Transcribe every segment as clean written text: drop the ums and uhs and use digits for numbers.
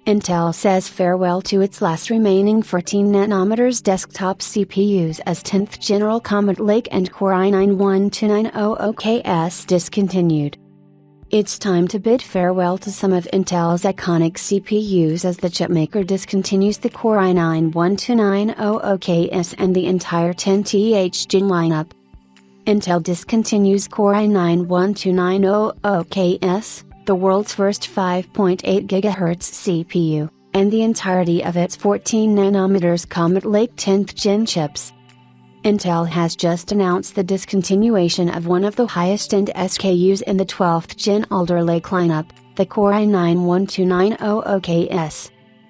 Intel says farewell to its last remaining 14nm desktop CPUs as 10th General Comet Lake and Core i9-12900KS discontinued. It's time to bid farewell to some of Intel's iconic CPUs as the chipmaker discontinues the Core i9-12900KS and the entire 10th Gen lineup. Intel discontinues Core i9-12900KS, the world's first 5.8 GHz CPU, and the entirety of its 14nm Comet Lake 10th Gen chips. Intel has just announced the discontinuation of one of the highest-end SKUs in the 12th Gen Alder Lake lineup, the Core i9-12900KS.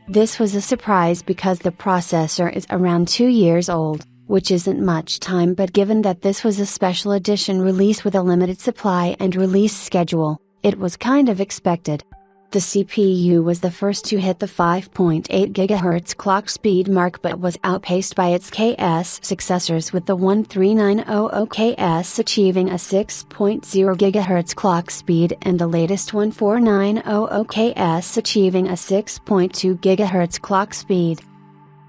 This was a surprise because the processor is around 2 years old, which isn't much time, but given that this was a special edition release with a limited supply and release schedule, it was kind of expected. The CPU was the first to hit the 5.8 GHz clock speed mark but was outpaced by its KS successors, with the 13900KS achieving a 6.0 GHz clock speed and the latest 14900KS achieving a 6.2 GHz clock speed.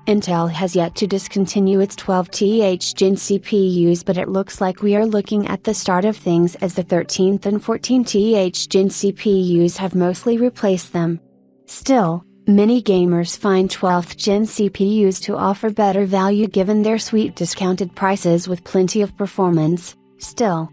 Intel has yet to discontinue its 12th Gen CPUs, but it looks like we are looking at the start of things as the 13th and 14th Gen CPUs have mostly replaced them. Still, many gamers find 12th Gen CPUs to offer better value given their sweet discounted prices with plenty of performance. Still,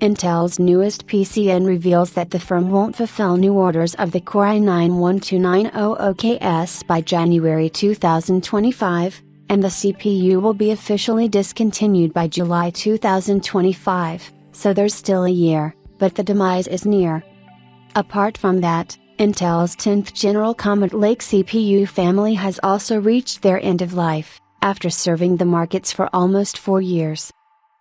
Intel's newest PCN reveals that the firm won't fulfill new orders of the Core i9-12900KS by January 2025, and the CPU will be officially discontinued by July 2025, so there's still a year, but the demise is near. Apart from that, Intel's 10th General Comet Lake CPU family has also reached their end of life, after serving the markets for almost 4 years.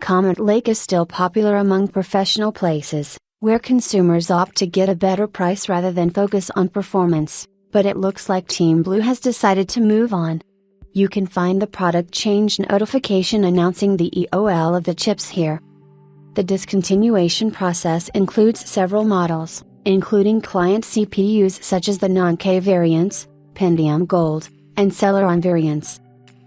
Comet Lake is still popular among professional places, where consumers opt to get a better price rather than focus on performance, but it looks like Team Blue has decided to move on. You can find the product change notification announcing the EOL of the chips here. The discontinuation process includes several models, including client CPUs such as the non-K variants, Pentium Gold, and Celeron variants.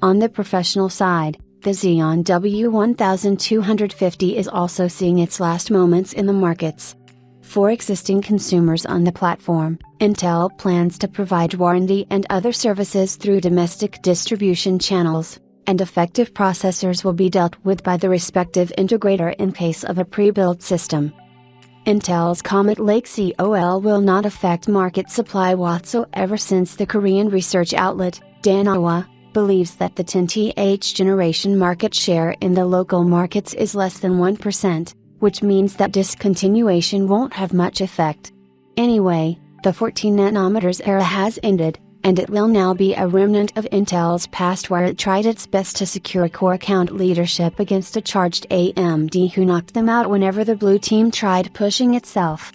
On the professional side, the Xeon W1250 is also seeing its last moments in the markets. For existing consumers on the platform, Intel plans to provide warranty and other services through domestic distribution channels, and defective processors will be dealt with by the respective integrator in case of a pre-built system. Intel's Comet Lake COL will not affect market supply whatsoever, since the Korean research outlet, Danawa, believes that the 10th generation market share in the local markets is less than 1%, which means that discontinuation won't have much effect. Anyway, the 14nm era has ended, and it will now be a remnant of Intel's past, where it tried its best to secure core count leadership against a charged AMD who knocked them out whenever the blue team tried pushing itself.